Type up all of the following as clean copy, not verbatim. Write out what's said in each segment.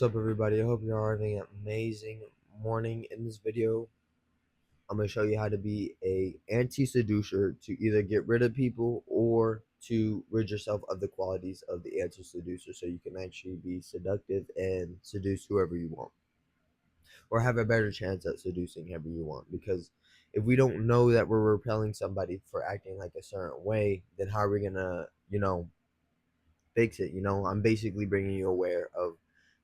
What's up, everybody? I hope you're having an amazing morning. In this video, I'm going to show you how to be a anti-seducer to either get rid of people or to rid yourself of the qualities of the anti-seducer so you can actually be seductive and seduce whoever you want, or have a better chance at seducing whoever you want. Because if we don't know that we're repelling somebody for acting like a certain way, then how are we going to, fix it? I'm basically bringing you aware of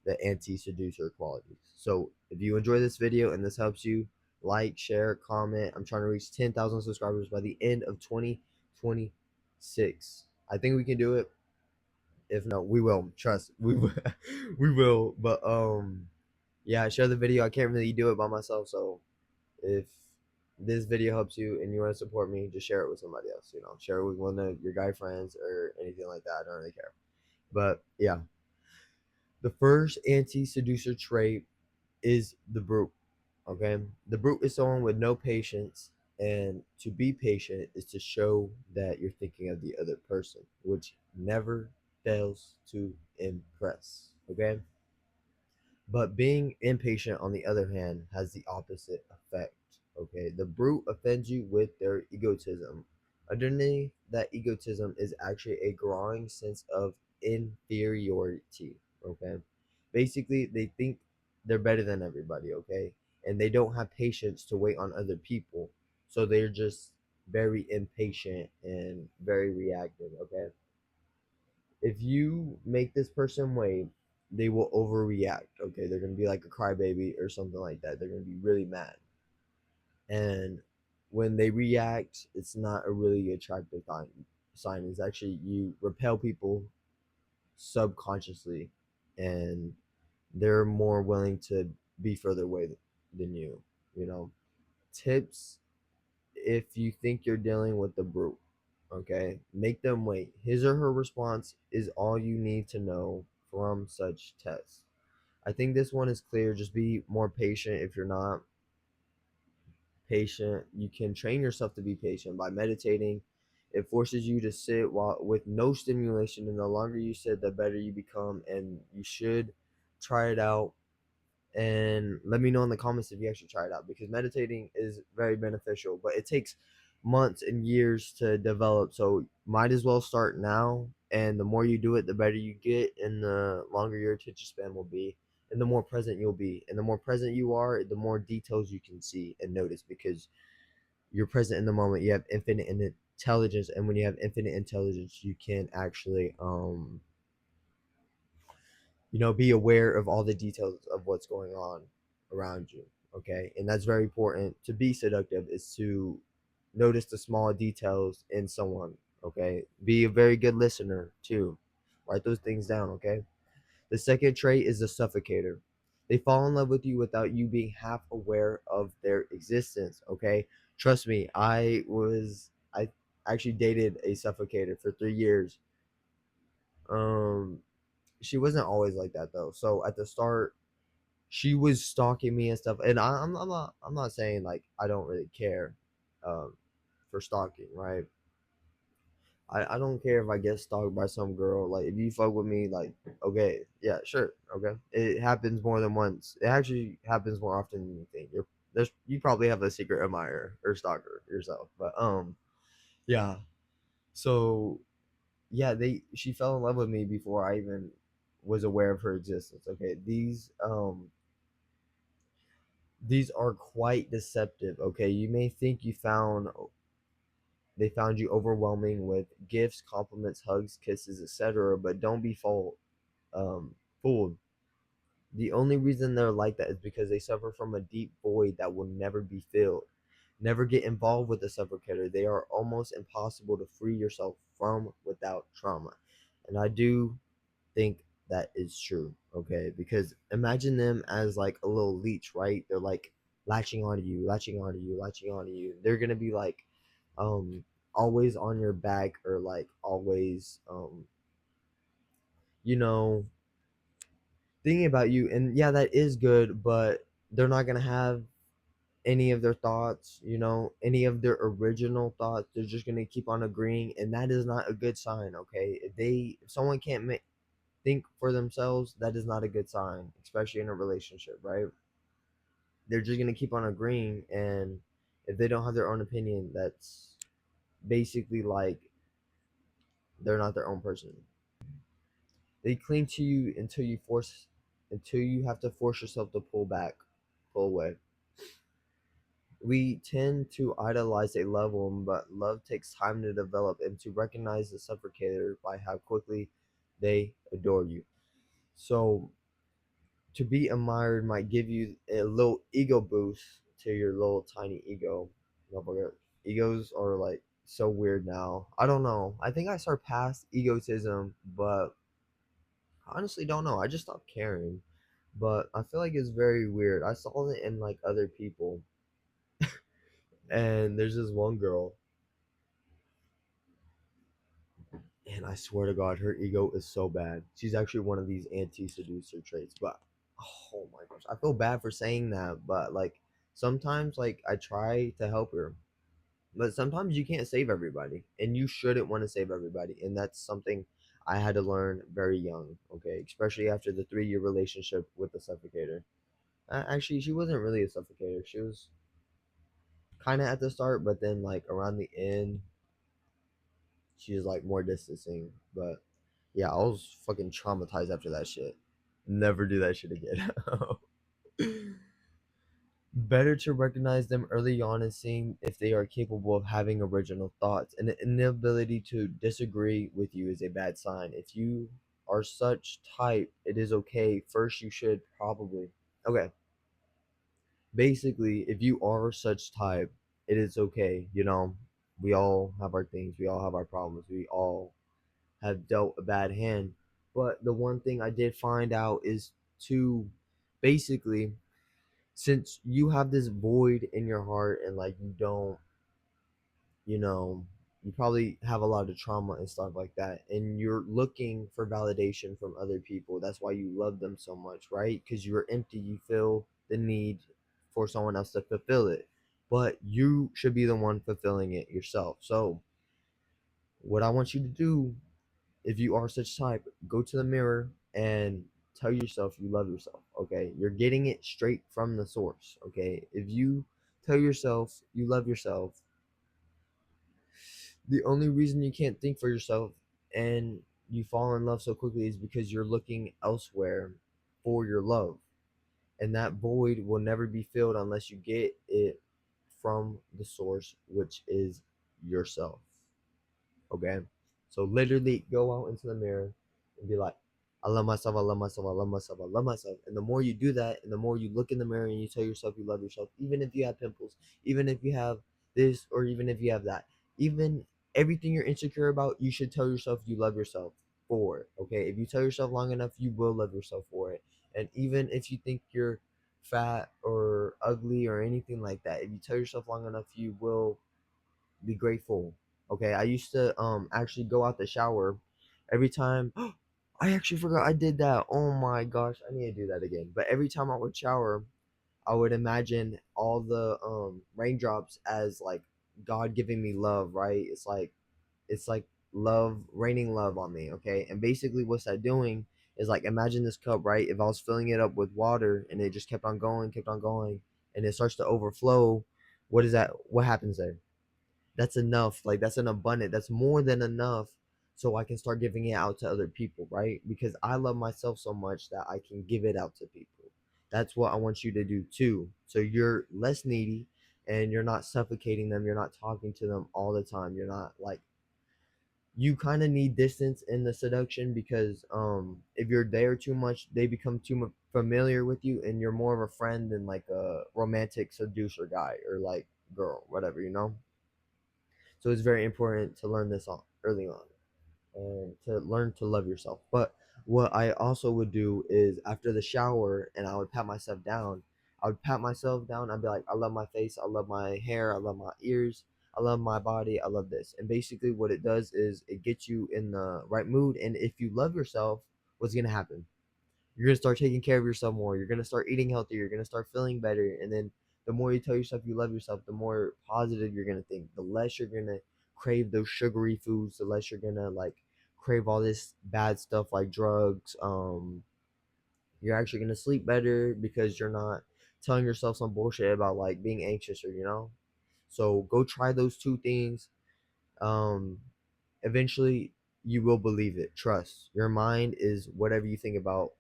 the anti-seducer qualities. So if you enjoy this video and this helps you, like, share, comment. I'm trying to reach 10,000 subscribers by the end of 2026. I think we can do it. If not, we will. Trust, we will. We will. But yeah, share the video. I can't really do it by myself, so if this video helps you and you want to support me, just share it with somebody else. Share it with one of your guy friends or anything like that. I don't really care. But yeah, the first anti-seducer trait is the brute. Okay, the brute is someone with no patience, and to be patient is to show that you're thinking of the other person, which never fails to impress. Okay, but being impatient, on the other hand, has the opposite effect. Okay, the brute offends you with their egotism. Underneath that egotism is actually a growing sense of inferiority. Okay, basically, they think they're better than everybody. Okay, and they don't have patience to wait on other people, so they're just very impatient and very reactive. Okay, if you make this person wait, they will overreact. Okay, they're gonna be like a crybaby or something like that. They're gonna be really mad, and when they react, it's not a really attractive sign. It's actually you repel people subconsciously, and they're more willing to be further away than you. You know, tips if you think you're dealing with the brute. Okay, make them wait. His or her response is all you need to know from such tests. I think this one is clear. Just be more patient. If you're not patient, you can train yourself to be patient by meditating. It forces you to sit while with no stimulation, and the longer you sit, the better you become. And you should try it out and let me know in the comments if you actually try it out, because meditating is very beneficial, but it takes months and years to develop. So might as well start now, and the more you do it, the better you get, and the longer your attention span will be, and the more present you'll be. And the more present you are, the more details you can see and notice, because you're present in the moment. You have infinite intelligence, and when you have infinite intelligence, you can actually be aware of all the details of what's going on around you. Okay, and that's very important. To be seductive is to notice the small details in someone. Okay, be a very good listener too. Write those things down. Okay, the second trait is the suffocator. They fall in love with you without you being half aware of their existence. Okay, trust me, I actually dated a suffocator for 3 years. um she wasn't always like that though. So at the start, she was stalking me and stuff, and I'm not saying like I don't really care um, for stalking, right? I don't care if I get stalked by some girl. Like, if you fuck with me, like, okay, yeah, sure, okay. It happens more than once. It actually happens more often than you think. You probably have a secret admirer or stalker yourself, but yeah. So yeah, she fell in love with me before I even was aware of her existence. Okay, these are quite deceptive. Okay, you may think they found you overwhelming with gifts, compliments, hugs, kisses, etc., but don't be fooled. The only reason they're like that is because they suffer from a deep void that will never be filled. Never get involved with a suffocator. They are almost impossible to free yourself from without trauma. And I do think that is true. Okay, because imagine them as like a little leech, right? They're like latching onto you, latching onto you, latching onto you. They're gonna be like um always on your back, or like always you know thinking about you. And yeah, that is good, but they're not gonna have any of their thoughts, any of their original thoughts. They're just gonna keep on agreeing, and that is not a good sign. Okay, if someone can't think for themselves, that is not a good sign, especially in a relationship, right? They're just gonna keep on agreeing, and if they don't have their own opinion, that's basically like they're not their own person. They cling to you until you have to force yourself to pull back, pull away. We tend to idolize a loved one, but love takes time to develop, and to recognize the suffocator by how quickly they adore you. So to be admired might give you a little ego boost to your little tiny ego. Motherfucker. Egos are like so weird now. I don't know. I think I surpassed egotism, but I honestly don't know. I just stopped caring. But I feel like it's very weird. I saw it in like other people. And there's this one girl, and I swear to God, her ego is so bad. She's actually one of these anti-seducer traits. But oh my gosh, I feel bad for saying that. But like sometimes, like I try to help her, but sometimes you can't save everybody, and you shouldn't want to save everybody. And that's something I had to learn very young. Okay, especially after the 3 year relationship with the suffocator. Actually, she wasn't really a suffocator. She was kind of at the start, but then like around the end, she was like more distancing. But yeah, I was fucking traumatized after that shit. Never do that shit again. Better to recognize them early on and seeing if they are capable of having original thoughts. And an inability to disagree with you is a bad sign. If you are such type, it is okay. First, you should probably. Okay, basically, if you are such type, it is okay. You know, we all have our things, we all have our problems, we all have dealt a bad hand. But the one thing I did find out is to basically, since you have this void in your heart and like you don't, you know, you probably have a lot of trauma and stuff like that, and you're looking for validation from other people. That's why you love them so much, right? Because you're empty, you feel the need for someone else to fulfill it, but you should be the one fulfilling it yourself. So what I want you to do, if you are such type, go to the mirror and tell yourself you love yourself. Okay, you're getting it straight from the source. Okay, if you tell yourself you love yourself, the only reason you can't think for yourself and you fall in love so quickly is because you're looking elsewhere for your love, and that void will never be filled unless you get it from the source, which is yourself. Okay, so literally go out into the mirror and be like, I love myself, I love myself, I love myself, I love myself. And the more you do that, and the more you look in the mirror and you tell yourself you love yourself, even if you have pimples, even if you have this, or even if you have that, even everything you're insecure about, you should tell yourself you love yourself for it. Okay, if you tell yourself long enough, you will love yourself for it. And even if you think you're fat or ugly or anything like that, if you tell yourself long enough, you will be grateful. Okay, I used to actually go out the shower every time. I actually forgot I did that. Oh my gosh, I need to do that again. But every time I would shower, I would imagine all the raindrops as like God giving me love, right? It's like love raining love on me, okay? And basically what's that doing is like imagine this cup, right? If I was filling it up with water and it just kept on going, and it starts to overflow, what is that? What happens there? That's enough. Like that's an abundant. That's more than enough. So I can start giving it out to other people, right? Because I love myself so much that I can give it out to people. That's what I want you to do too. So you're less needy and you're not suffocating them. You're not talking to them all the time. You're not like, you kind of need distance in the seduction, because if you're there too much, they become too familiar with you, and you're more of a friend than like a romantic seducer guy or like girl, whatever, you know. So it's very important to learn this early on and to learn to love yourself. But what I also would do is after the shower and I would pat myself down, I would pat myself down. I'd be like, I love my face, I love my hair, I love my ears, I love my body, I love this. And basically what it does is it gets you in the right mood. And if you love yourself, what's gonna happen? You're gonna start taking care of yourself more. You're gonna start eating healthier. You're gonna start feeling better. And then the more you tell yourself you love yourself, the more positive you're gonna think. The less you're gonna crave those sugary foods. The less you're gonna like crave all this bad stuff like drugs. You're actually gonna sleep better because you're not telling yourself some bullshit about like being anxious or So go try those two things. Um, Eventually you will believe it. Trust. Your mind is whatever you think about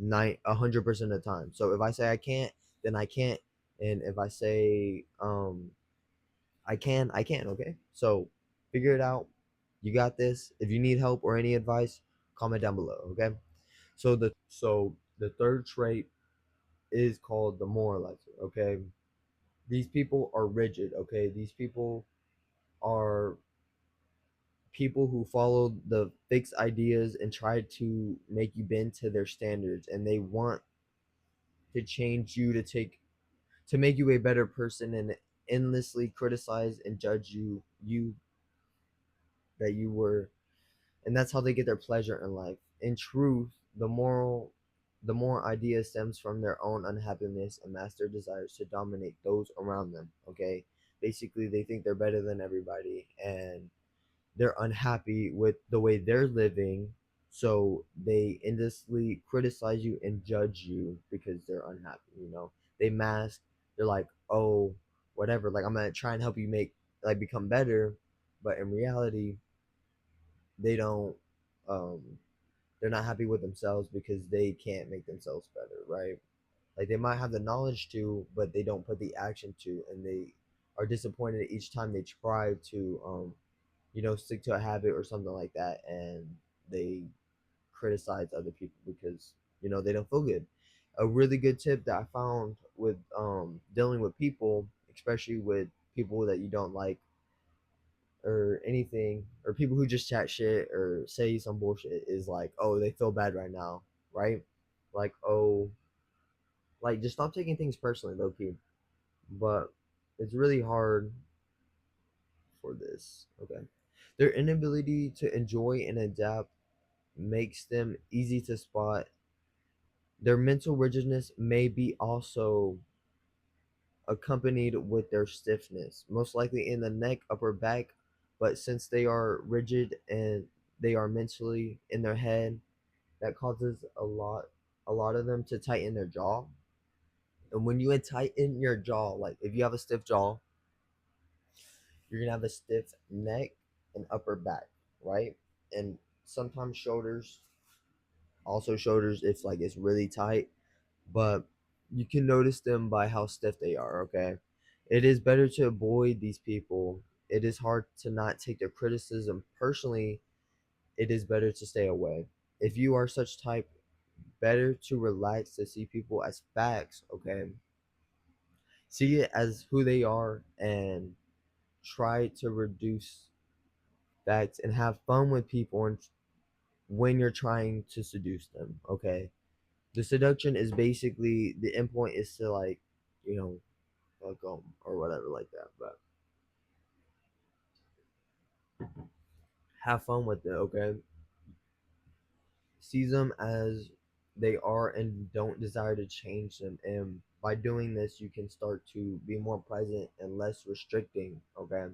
100% of the time. So if I say I can't, then I can't, and if I say I can. Okay. So figure it out. You got this. If you need help or any advice, comment down below. Okay. So the third trait is called the moralizer. Okay. These people are rigid. Okay. These people are people who follow the fixed ideas and try to make you bend to their standards, and they want to change you to make you a better person and endlessly criticize and judge you that you were, and that's how they get their pleasure in life. In truth, the moral idea stems from their own unhappiness and master desires to dominate those around them. Okay, basically they think they're better than everybody, and they're unhappy with the way they're living, so they endlessly criticize you and judge you because they're unhappy. They mask. They're like, oh, whatever, like I'm gonna try and help you become better, but in reality they don't um they're not happy with themselves because they can't make themselves better, right? Like they might have the knowledge to, but they don't put the action to, and they are disappointed each time they try to stick to a habit or something like that, and they criticize other people because they don't feel good. A really good tip that I found with dealing with people, especially with people that you don't like or anything, or people who just chat shit or say some bullshit, is like, oh, they feel bad right now, right? Like, oh, like just stop taking things personally, low key. But it's really hard for this. Okay, their inability to enjoy and adapt makes them easy to spot. Their mental rigidness may be also accompanied with their stiffness, most likely in the neck, upper back, but since they are rigid and they are mentally in their head, that causes a lot of them to tighten their jaw. And when you tighten your jaw, like if you have a stiff jaw, you're gonna have a stiff neck and upper back, right? And sometimes shoulders, also shoulders if like it's really tight, but you can notice them by how stiff they are. Okay, it is better to avoid these people. It is hard to not take their criticism personally. It is better to stay away. If you are such type, better to relax, to see people as facts. Okay, see it as who they are and try to reduce facts and have fun with people and when you're trying to seduce them. Okay, the seduction is basically the end point is to like you know fuck them or whatever like that, but have fun with it. Okay, see them as they are and don't desire to change them, and by doing this you can start to be more present and less restricting. Okay,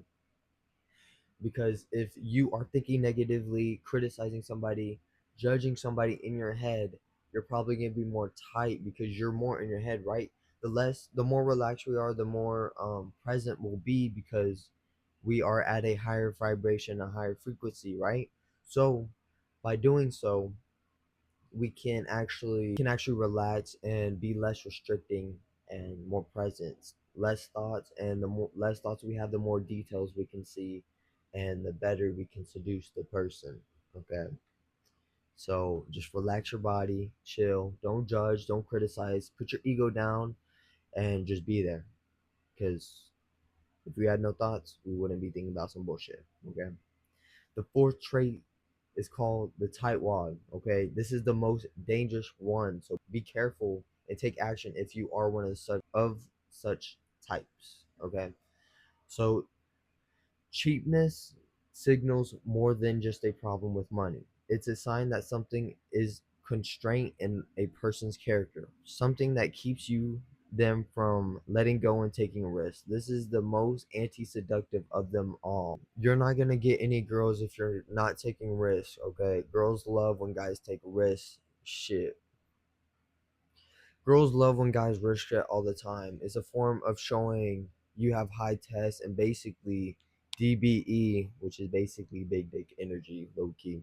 because if you are thinking negatively, criticizing somebody, judging somebody in your head, you're probably going to be more tight because you're more in your head, right? The more relaxed we are, the more present we'll be because we are at a higher vibration, a higher frequency, right? So by doing so, we can actually relax and be less restricting and more present, less thoughts, and the more less thoughts we have, the more details we can see, and the better we can seduce the person. Okay, so just relax your body, chill, don't judge, don't criticize, put your ego down, and just be there. Because if we had no thoughts, we wouldn't be thinking about some bullshit. Okay, the fourth trait is called the tightwad. Okay, this is the most dangerous one, so be careful and take action if you are one of such types. Okay, so cheapness signals more than just a problem with money. It's a sign that something is constraint in a person's character, something that keeps you them from letting go and taking risks. This is the most anti-seductive of them all. You're not gonna get any girls if you're not taking risks, okay? Girls love when guys take risks. Shit. Girls love when guys risk it all the time. It's a form of showing you have high test and basically DBE, which is basically big dick energy, low key.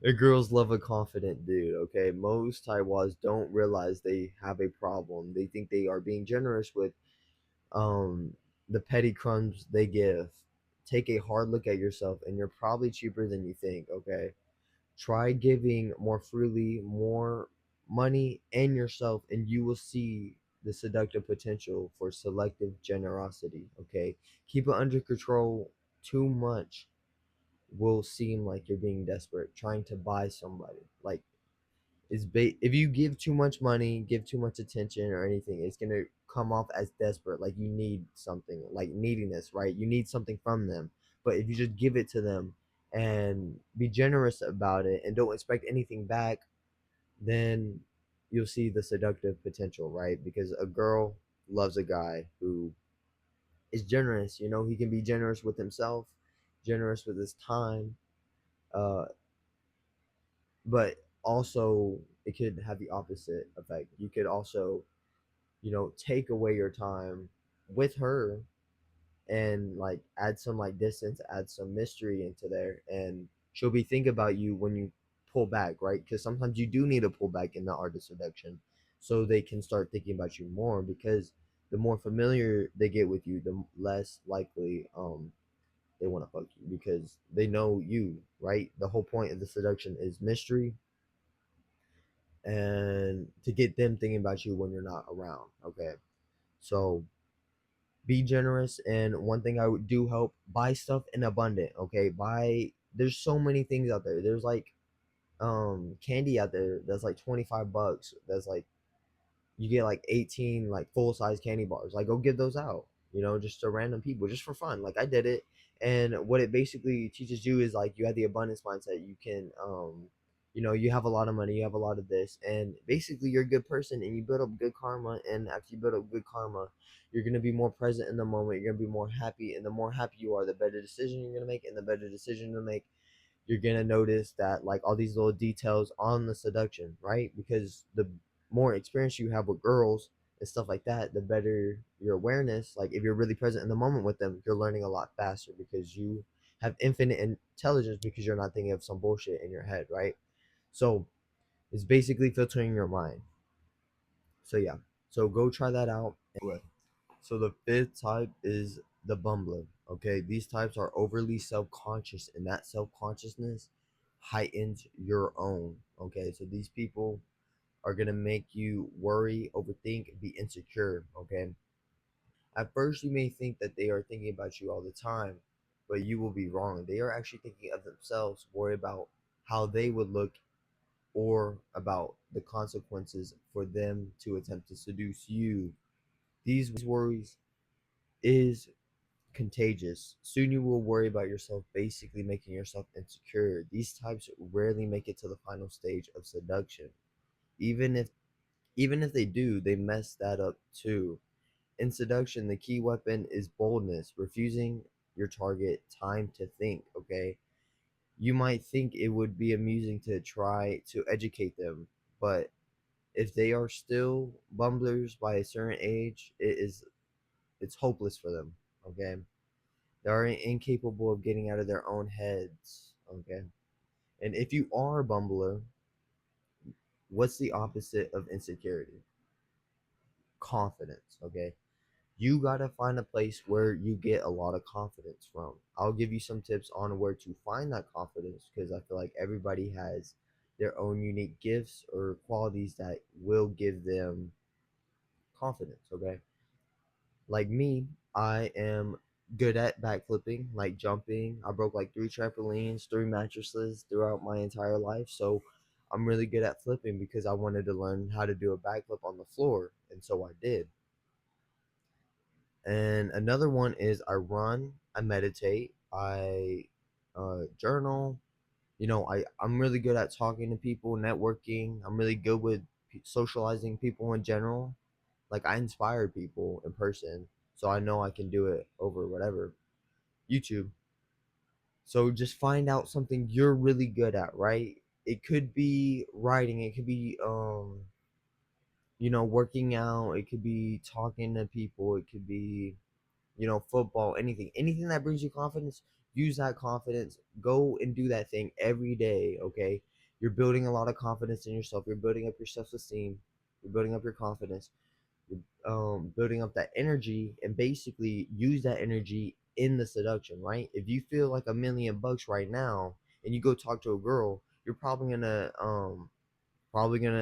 The girls love a confident dude, okay? Most Taiwas don't realize they have a problem. They think they are being generous with um the petty crumbs they give. Take a hard look at yourself and you're probably cheaper than you think, okay? Try giving more freely, more money and yourself, and you will see the seductive potential for selective generosity. Okay, keep it under control. Too much will seem like you're being desperate, trying to buy somebody. Like if you give too much money, give too much attention or anything, it's gonna come off as desperate, like you need something, like neediness, right? You need something from them. But if you just give it to them and be generous about it and don't expect anything back, then you'll see the seductive potential, right? Because a girl loves a guy who is generous. You know, he can be generous with himself, generous with his time, uh, but also it could have the opposite effect. You could also, take away your time with her and like add some like distance, add some mystery into there, and she'll be thinking about you when you pull back, right? Because sometimes you do need to pull back in the art of seduction so they can start thinking about you more, because the more familiar they get with you, the less likely they want to fuck you because they know you, right? The whole point of the seduction is mystery and to get them thinking about you when you're not around, okay? So be generous, and one thing I would do help, buy stuff in abundant, okay? There's so many things out there. There's like candy out there that's like 25 bucks. That's like you get like 18 like full size candy bars. Like go give those out, just to random people just for fun. Like I did it. And what it basically teaches you is like you have the abundance mindset. You can you have a lot of money, you have a lot of this, and basically you're a good person and you build up good karma. And after you build up good karma, you're gonna be more present in the moment, you're gonna be more happy, and the more happy you are, the better decision you're gonna make, and the better decision to make, you're gonna notice that like all these little details on the seduction, right? Because the more experience you have with girls and stuff like that, the better your awareness. Like if you're really present in the moment with them, you're learning a lot faster because you have infinite intelligence because you're not thinking of some bullshit in your head, right? So it's basically filtering your mind. So yeah, so go try that out. So the fifth type is the bumbler. Okay, these types are overly self-conscious, and that self-consciousness heightens your own. Okay, so these people are gonna make you worry, overthink, be insecure. Okay, at first you may think that they are thinking about you all the time, but you will be wrong. They are actually thinking of themselves, worry about how they would look or about the consequences for them to attempt to seduce you. These worries is contagious. Soon you will worry about yourself, basically making yourself insecure. These types rarely make it to the final stage of seduction. Even if even if they do, they mess that up too. In seduction, the key weapon is boldness, refusing your target time to think, okay? You might think it would be amusing to try to educate them, but if they are still bumblers by a certain age, it's hopeless for them, okay? They are incapable of getting out of their own heads, okay? And if you are a bumbler, what's the opposite of insecurity? Confidence, okay? You gotta find a place where you get a lot of confidence from. I'll give you some tips on where to find that confidence because I feel like everybody has their own unique gifts or qualities that will give them confidence, okay? Like me, I am good at backflipping, like jumping. I broke like 3 trampolines, 3 mattresses throughout my entire life. So I'm really good at flipping because I wanted to learn how to do a backflip on the floor. And so I did. And another one is I run, I meditate, I journal. I'm really good at talking to people, networking. I'm really good with socializing people in general. Like I inspire people in person, so I know I can do it over whatever YouTube. So just find out something you're really good at, right? It could be writing, it could be working out, it could be talking to people, it could be football, anything that brings you confidence. Use that confidence, go and do that thing every day. Okay, you're building a lot of confidence in yourself, you're building up your self-esteem, you're building up your confidence, you're building up that energy, and basically use that energy in the seduction, right? If you feel like $1,000,000 right now and you go talk to a girl, you're probably gonna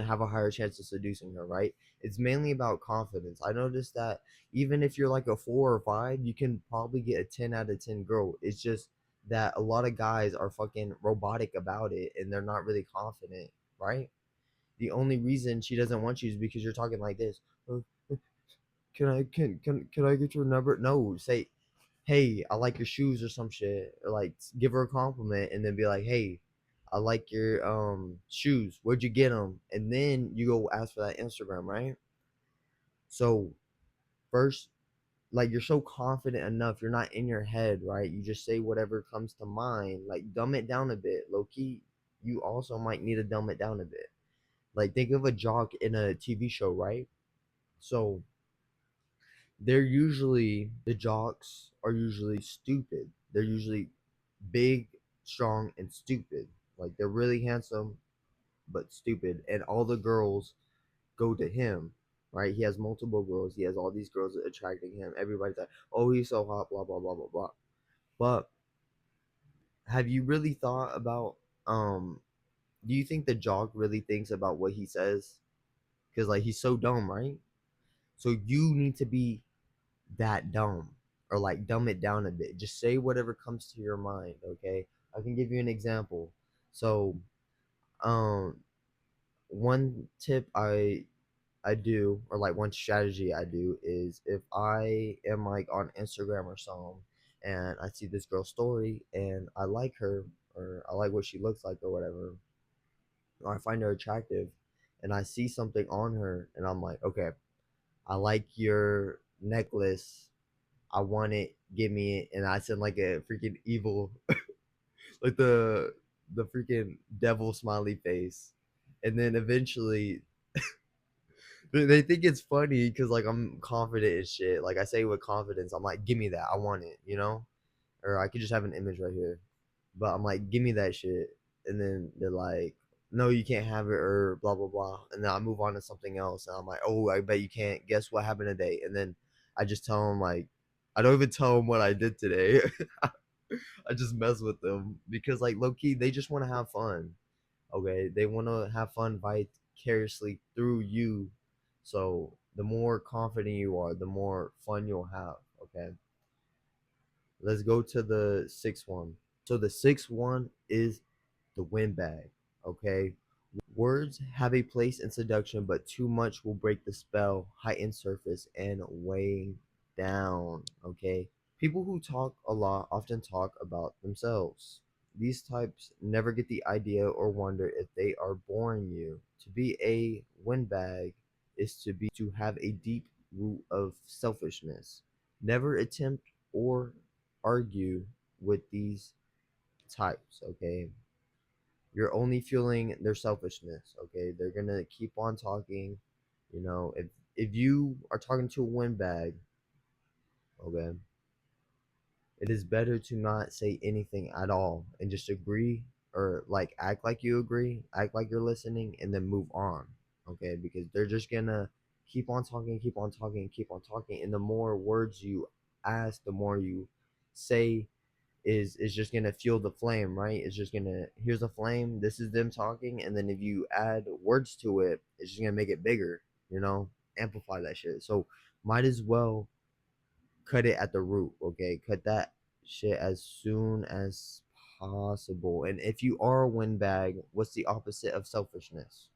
have a higher chance of seducing her, right? It's mainly about confidence. I noticed that even if you're like a 4 or 5, you can probably get a 10 out of 10 girl. It's just that a lot of guys are fucking robotic about it and they're not really confident, right? The only reason she doesn't want you is because you're talking like this. Can I get your number? No, say, hey, I like your shoes or some shit. Or like give her a compliment and then be like, hey, I like your shoes. Where'd you get them? And then you go ask for that Instagram, right? So first, like you're so confident enough, you're not in your head, right? You just say whatever comes to mind. Like dumb it down a bit. Low key, you also might need to dumb it down a bit. Like think of a jock in a TV show, right? So the jocks are usually stupid. They're usually big, strong, and stupid. Like they're really handsome but stupid, and all the girls go to him. Right? He has multiple girls. He has all these girls attracting him. Everybody's like, "Oh, he's so hot." Blah blah blah blah blah. But have you really thought about? Do you think the jock really thinks about what he says? Because like he's so dumb, right? So you need to be that dumb, or like dumb it down a bit. Just say whatever comes to your mind. Okay, I can give you an example. So um one tip I do, or like one strategy I do, is if I am like on Instagram or something and I see this girl's story and I like her, or I like what she looks like or whatever, or I find her attractive and I see something on her and I'm like, okay, I like your necklace, I want it, give me it, and I send like a freaking evil, like the freaking devil smiley face, and then eventually they think it's funny because like I'm confident as shit. Like I say with confidence, I'm like, give me that, I want it, or I could just have an image right here, but I'm like, give me that shit, and then they're like, no, you can't have it, or blah blah blah, and then I move on to something else, and I'm like, oh, I bet you can't guess what happened today, and then I just tell them like, I don't even tell them what I did today. I just mess with them because like low key they just want to have fun. Okay, they want to have fun vicariously through you. So the more confident you are, the more fun you'll have. Okay, let's go to the sixth one. So the sixth one is the windbag. Okay, words have a place in seduction, but too much will break the spell, heighten surface, and weigh down. Okay, people who talk a lot often talk about themselves. These types never get the idea or wonder if they are boring you. To be a windbag is to have a deep root of selfishness. Never attempt or argue with these types. Okay, you're only fueling their selfishness. Okay, they're gonna keep on talking. If you are talking to a windbag, okay, it is better to not say anything at all and just agree, or like act like you agree, act like you're listening, and then move on. Okay, because they're just gonna keep on talking, keep on talking, keep on talking, and the more words you ask, the more you say, is just gonna fuel the flame, right? It's just gonna, here's a flame, this is them talking, and then if you add words to it, it's just gonna make it bigger, amplify that shit. So might as well cut it at the root. Okay, cut that shit as soon as possible. And if you are a windbag, what's the opposite of selfishness?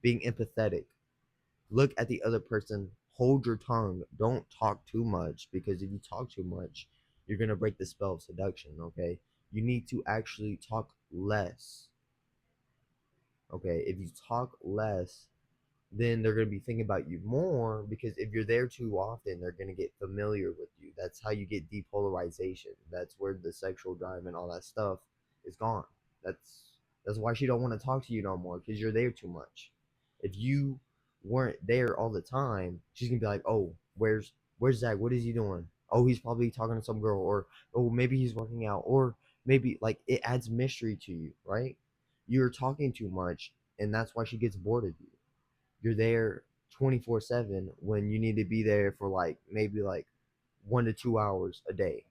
Being empathetic. Look at the other person, hold your tongue, don't talk too much, because if you talk too much, you're going to break the spell of seduction. Okay, you need to actually talk less. Okay, if you talk less, then they're going to be thinking about you more, because if you're there too often, they're going to get familiar with you. That's how you get depolarization. That's where the sexual drive and all that stuff is gone. That's why she don't want to talk to you no more, because you're there too much. If you weren't there all the time, she's gonna be like, oh, where's Zach? What is he doing? Oh, he's probably talking to some girl, or oh, maybe he's working out, or maybe, like, it adds mystery to you, right? You're talking too much, and that's why she gets bored of you. You're there 24/7 when you need to be there for like maybe like 1 to 2 hours a day,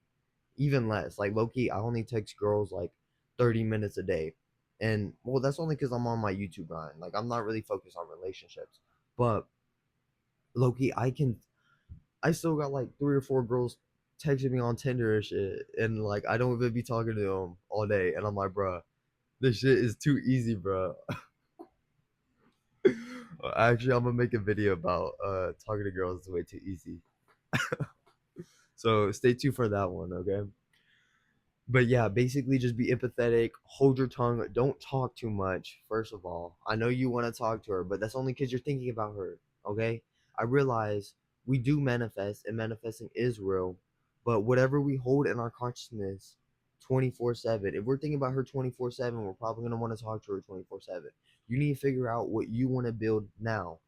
even less. Like low key, I only text girls like 30 minutes a day, and well, that's only because I'm on my YouTube grind. Like I'm not really focused on relationships, but low key, I still got like 3 or 4 girls texting me on Tinder and shit, and like I don't even be talking to them all day, and I'm like, bruh, this shit is too easy, bruh. Actually, I'm gonna make a video about talking to girls is way too easy. So stay tuned for that one, okay? But yeah, basically just be empathetic, hold your tongue, don't talk too much. First of all, I know you want to talk to her, but that's only because you're thinking about her, okay? I realize we do manifest, and manifesting is real, but whatever we hold in our consciousness 24/7, if we're thinking about her 24/7, we're probably going to want to talk to her 24/7. You need to figure out what you want to build now.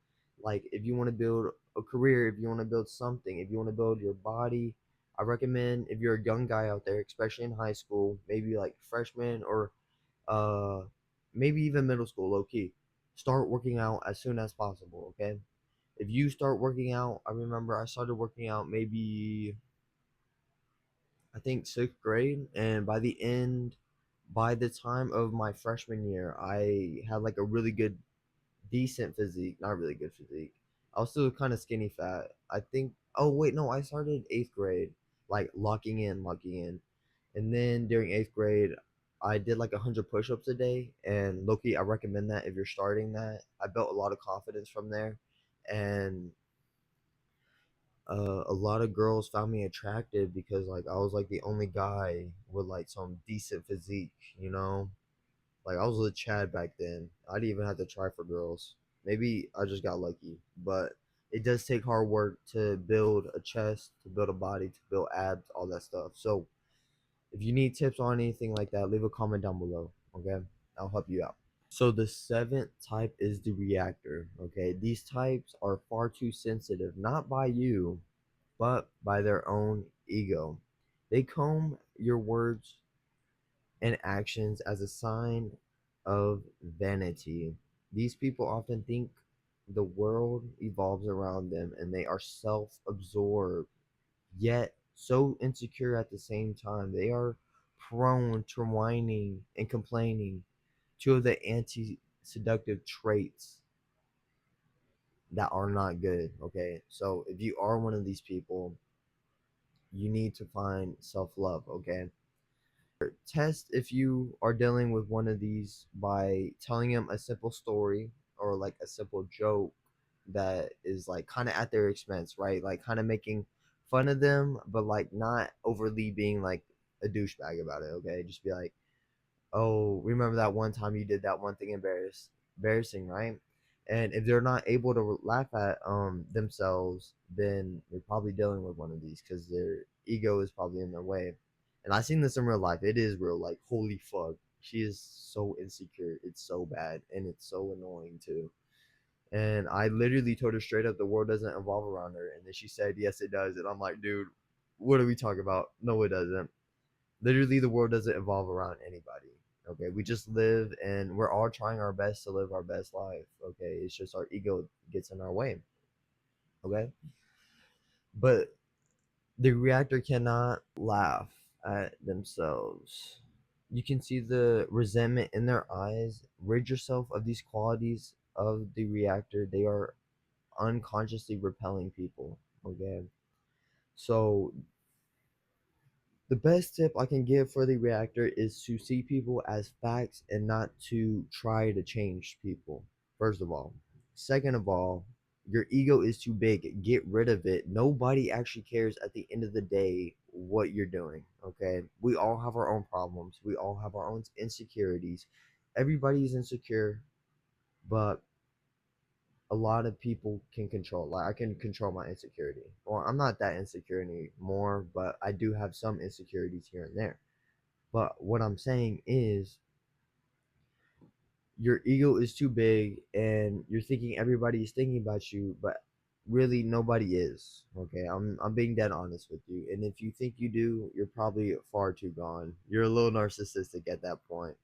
Like if you want to build a career, if you want to build something, if you want to build your body, I recommend, if you're a young guy out there, especially in high school, maybe like freshman, or uh maybe even middle school, low key, start working out as soon as possible, okay? If you start working out, I remember I started working out maybe, I think, 6th grade, and by the time of my freshman year, I had like a really good, decent physique, not really good physique. I was still kind of skinny fat. I think. Oh wait, no, I started 8th grade, like locking in, and then during 8th grade, I did like 100 push-ups a day. And Loki, I recommend that if you're starting that. I built a lot of confidence from there, and a lot of girls found me attractive because like I was like the only guy with like some decent physique, you know. Like I was a Chad back then. I didn't even have to try for girls. Maybe I just got lucky, but it does take hard work to build a chest, to build a body, to build abs, all that stuff. So if you need tips on anything like that, leave a comment down below. Okay, I'll help you out. So the seventh type is the reactor. Okay, these types are far too sensitive, not by you, but by their own ego. They comb your words and actions as a sign of vanity. These people often think the world evolves around them, and they are self absorbed, yet so insecure at the same time. They are prone to whining and complaining, two of the anti seductive traits that are not good. Okay, so if you are one of these people, you need to find self love. Okay, test if you are dealing with one of these by telling them a simple story, or like a simple joke that is like kind of at their expense, right? Like kind of making fun of them, but like not overly being like a douchebag about it, okay? Just be like, oh, remember that one time you did that one thing embarrassing, right? And if they're not able to laugh at themselves, then they're probably dealing with one of these, because their ego is probably in their way. And I seen this in real life. It is real. Like holy fuck, she is so insecure. It's so bad, and it's so annoying too. And I literally told her straight up, the world doesn't evolve around her. And then she said, yes, it does. And I'm like, dude, what are we talking about? No, it doesn't. Literally, the world doesn't evolve around anybody. Okay, we just live, and we're all trying our best to live our best life. Okay, it's just our ego gets in our way. Okay, but the reactor cannot laugh at themselves. You can see the resentment in their eyes. Rid yourself of these qualities of the reactor. They are unconsciously repelling people. Okay, so the best tip I can give for the reactor is to see people as facts and not to try to change people. First of all, second of all, your ego is too big. Get rid of it. Nobody actually cares at the end of the day what you're doing. Okay, we all have our own problems, we all have our own insecurities. Everybody's insecure, but a lot of people can control. Like I can control my insecurity. Well, I'm not that insecure anymore, but I do have some insecurities here and there. But what I'm saying is your ego is too big and you're thinking everybody is thinking about you, but really nobody is. Okay, I'm being dead honest with you. And if you think you do, you're probably far too gone. You're a little narcissistic at that point.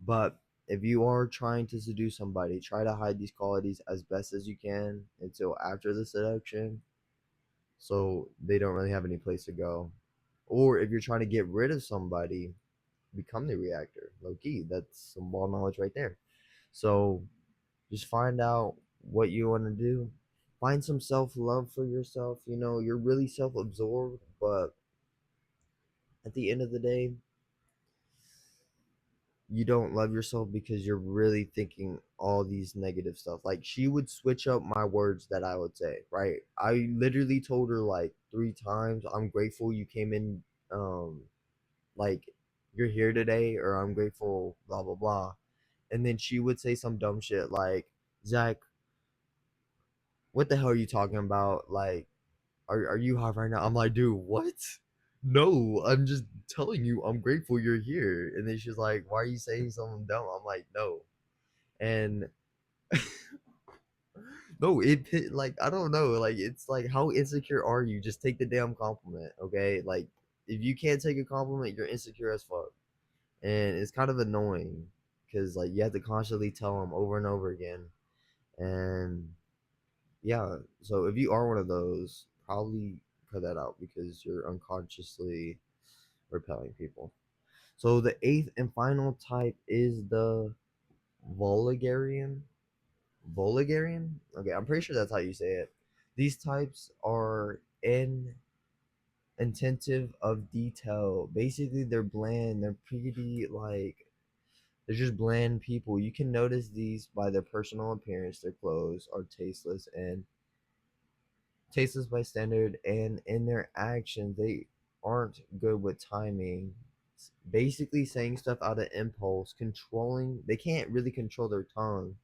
But if you are trying to seduce somebody, try to hide these qualities as best as you can until after the seduction so they don't really have any place to go. Or if you're trying to get rid of somebody, become the reactor. Low key, that's some ball knowledge right there. So just find out what you want to do. Find some self love for yourself. You know, you're really self absorbed, but at the end of the day, you don't love yourself because you're really thinking all these negative stuff. Like she would switch up my words that I would say, right? I literally told her like 3 times, I'm grateful you came in, like you're here today, or I'm grateful, blah blah blah. And then she would say some dumb shit like, Zach, what the hell are you talking about? Like, are you hot right now? I'm like, dude, what? No, I'm just telling you I'm grateful you're here. And then she's like, why are you saying something dumb? I'm like, no. And no, like I don't know, like it's like how insecure are you? Just take the damn compliment, okay? Like if you can't take a compliment, you're insecure as fuck, and it's kind of annoying because like you have to constantly tell them over and over again, and yeah. So if you are one of those, probably cut that out because you're unconsciously repelling people. So the eighth and final type is the vulgarian. Vulgarian? Okay, I'm pretty sure that's how you say it. These types are inattentive of detail. Basically, they're bland. They're pretty like they're just bland people. You can notice these by their personal appearance. Their clothes are tasteless by standard, and in their actions, they aren't good with timing. Basically, saying stuff out of impulse, controlling. They can't really control their tongue.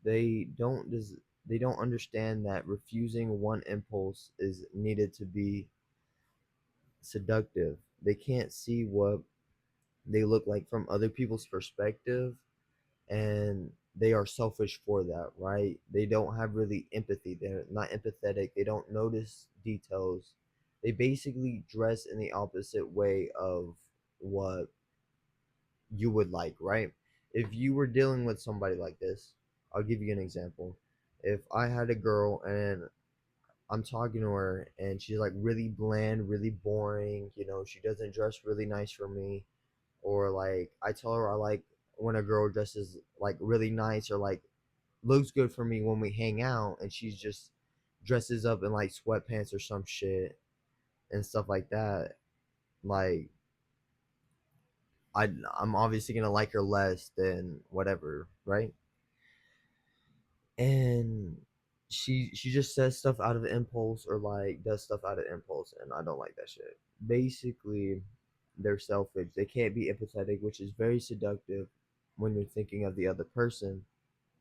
They don't des- they don't understand that refusing one impulse is needed to be seductive. They can't see what they look like from other people's perspective, and they are selfish for that, right? They don't have really empathy. They're not empathetic. They don't notice details. They basically dress in the opposite way of what you would like, right? If you were dealing with somebody like this, I'll give you an example. If I had a girl and I'm talking to her and she's like really bland, really boring, she doesn't dress really nice for me, or like I tell her I like when a girl dresses like really nice or like looks good for me when we hang out, and she's just dresses up in like sweatpants or some shit and stuff like that, like I'm obviously gonna like her less than whatever, right? And she just says stuff out of impulse or like does stuff out of impulse, and I don't like that shit. Basically, they're selfish. They can't be empathetic, which is very seductive when you're thinking of the other person.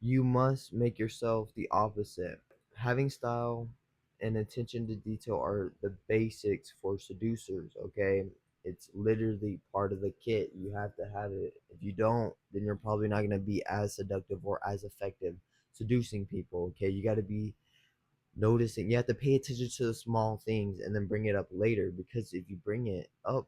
You must make yourself the opposite. Having style and attention to detail are the basics for seducers, okay? It's literally part of the kit. You have to have it. If you don't, then you're probably not going to be as seductive or as effective seducing people, okay? You got to be noticing. You have to pay attention to the small things and then bring it up later, because if you bring it up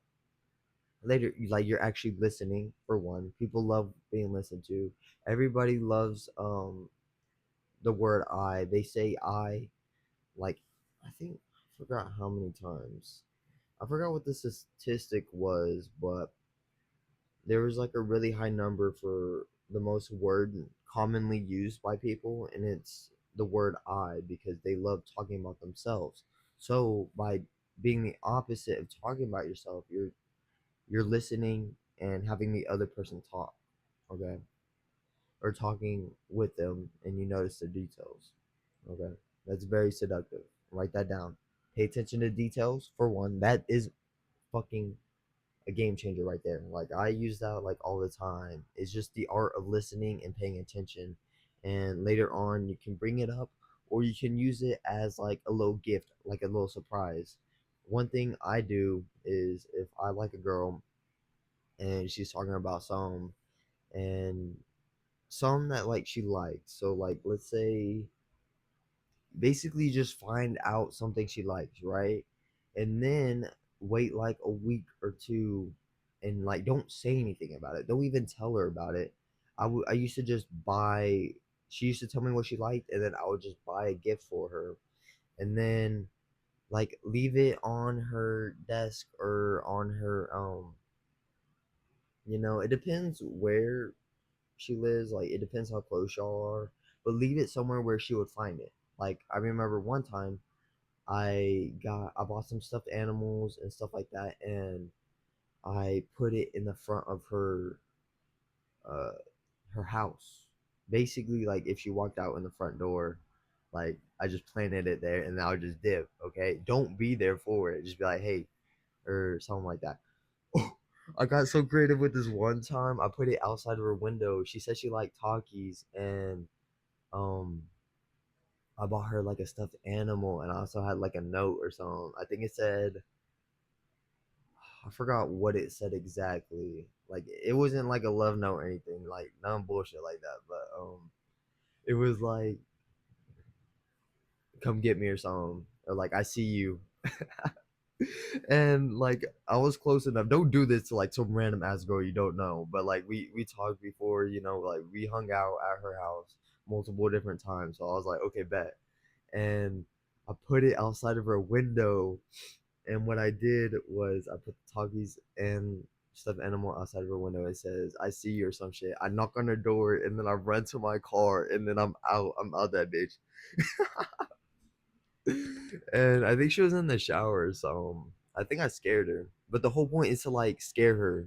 later, like you're actually listening for one. People love being listened to. Everybody loves the word I. They say I like I think I forgot how many times. I forgot what the statistic was, but there was like a really high number for the most word commonly used by people, and it's the word I, because they love talking about themselves. So by being the opposite of talking about yourself, you're listening and having the other person talk, okay? Or talking with them, and you notice the details. Okay, that's very seductive. Write that down. Pay attention to details for one. That is fucking a game changer right there. Like I use that like all the time. It's just the art of listening and paying attention, and later on you can bring it up, or you can use it as like a little gift, like a little surprise. One thing I do is if I like a girl and she's talking about and some that like she likes. So like let's say basically just find out something she likes, right? And then wait like a week or two and like don't say anything about it. Don't even tell her about it. I used to just buy she used to tell me what she liked and then I would just buy a gift for her and then like leave it on her desk or on her it depends where she lives, like it depends how close y'all are, but leave it somewhere where she would find it. Like I remember one time I bought some stuffed animals and stuff like that, and I put it in the front of uh her house. Basically, like if she walked out in the front door, like I just planted it there, and I would just dip. Okay, don't be there for it. Just be like, hey, or something like that. Oh, I got so creative with this one time. I put it outside of her window. She said she liked Takis, and um, I bought her like a stuffed animal, and I also had like a note or something. I think it said I forgot what it said exactly. Like it wasn't like a love note or anything, like none bullshit like that. But it was like come get me or something, or like I see you. And like I was close enough. Don't do this to like some random ass girl you don't know. But like we talked before, like we hung out at her house multiple different times. So I was like, okay, bet. And I put it outside of her window. And what I did was I put the Takis and stuffed animal outside of her window. It says, I see you or some shit. I knock on her door and then I run to my car and then I'm out. I'm out that bitch. And I think she was in the shower, so I think I scared her. But the whole point is to like scare her.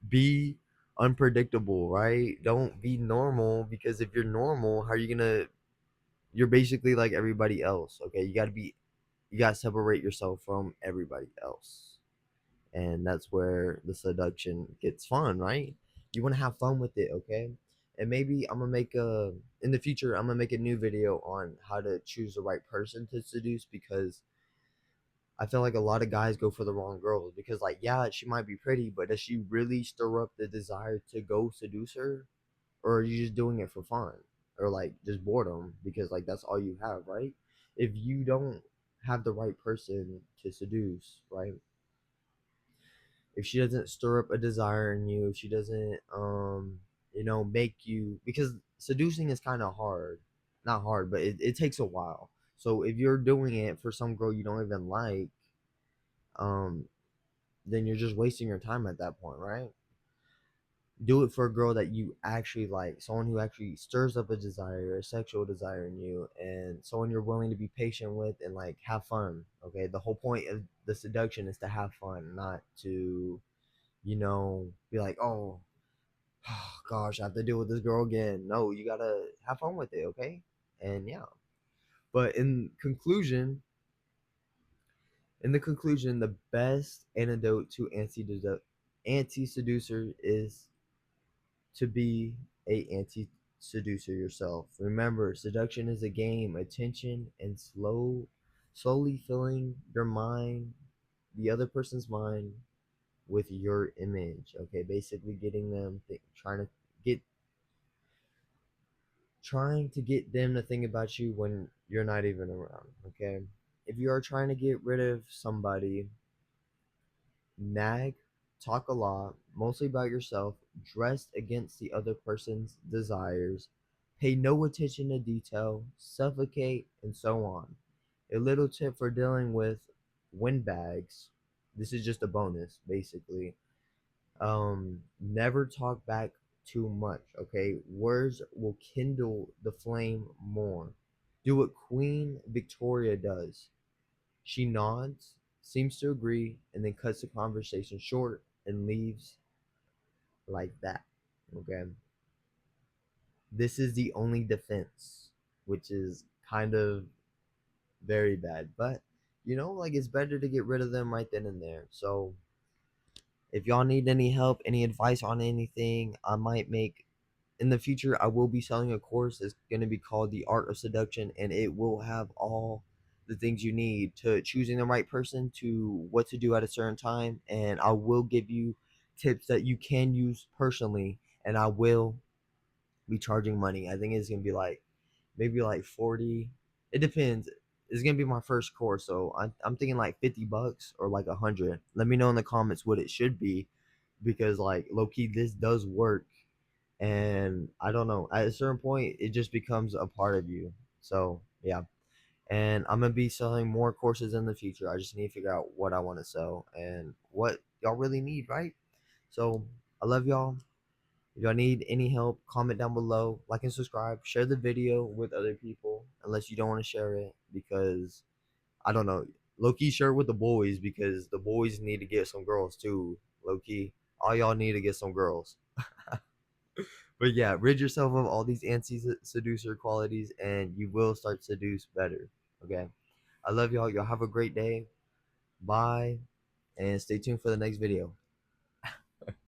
Be unpredictable, right? Don't be normal because if you're normal, how are you gonna you're basically like everybody else, okay? You gotta separate yourself from everybody else. And that's where the seduction gets fun, right? You wanna have fun with it, okay? And maybe I'm gonna make a in the future I'm gonna make a new video on how to choose the right person to seduce because I feel like a lot of guys go for the wrong girls because, like, yeah, she might be pretty, but does she really stir up the desire to go seduce her, or are you just doing it for fun, or like just boredom because like that's all you have, right? If you don't have the right person to seduce, right? If she doesn't stir up a desire in you, if she doesn't, make you because seducing is kind of hard, not hard, but it takes a while. So if you're doing it for some girl you don't even like, um then you're just wasting your time at that point, right? Do it for a girl that you actually like, someone who actually stirs up a desire, a sexual desire in you, and someone you're willing to be patient with and like have fun. Okay, the whole point of the seduction is to have fun, not to, be like, oh, gosh, I have to deal with this girl again. No, you gotta have fun with it, okay? And yeah, but in the conclusion, the best antidote to anti seducer is to be a anti seducer yourself. Remember, seduction is a game, attention and slowly filling your mind, the other person's mind, with your image. Okay, basically getting them get trying to get them to think about you when you're not even around. Okay, if you are trying to get rid of somebody, nag, talk a lot, mostly about yourself, dressed against the other person's desires, pay no attention to detail, suffocate, and so on. A little tip for dealing with windbags. This is just a bonus, basically. Never talk back too much, okay? Words will kindle the flame more. Do what Queen Victoria does. She nods, seems to agree, and then cuts the conversation short and leaves like that. Okay. This is the only defense, which is kind of very bad. But, like it's better to get rid of them right then and there. So, if y'all need any help, any advice on anything, I might make in the future, I will be selling a course that's going to be called The Art of Seduction, and it will have all the things you need to choosing the right person, to what to do at a certain time, and I will give you tips that you can use personally, and I will be charging money. I think it's going to be like maybe like 40. It depends. It's going to be my first course, so I'm thinking like $50 or like 100. Let me know in the comments what it should be, because like low key this does work, and I don't know, at a certain point it just becomes a part of you. So yeah, and I'm gonna be selling more courses in the future. I just need to figure out what I want to sell and what y'all really need, right? So I love y'all. If y'all need any help, comment down below, like and subscribe, share the video with other people, unless you don't want to share it, because I don't know, low key share it with the boys, because the boys need to get some girls too. Low key, all y'all need to get some girls. But yeah, rid yourself of all these anti-seducer qualities, and you will start to seduce better. Okay. I love y'all. Y'all have a great day. Bye. And stay tuned for the next video.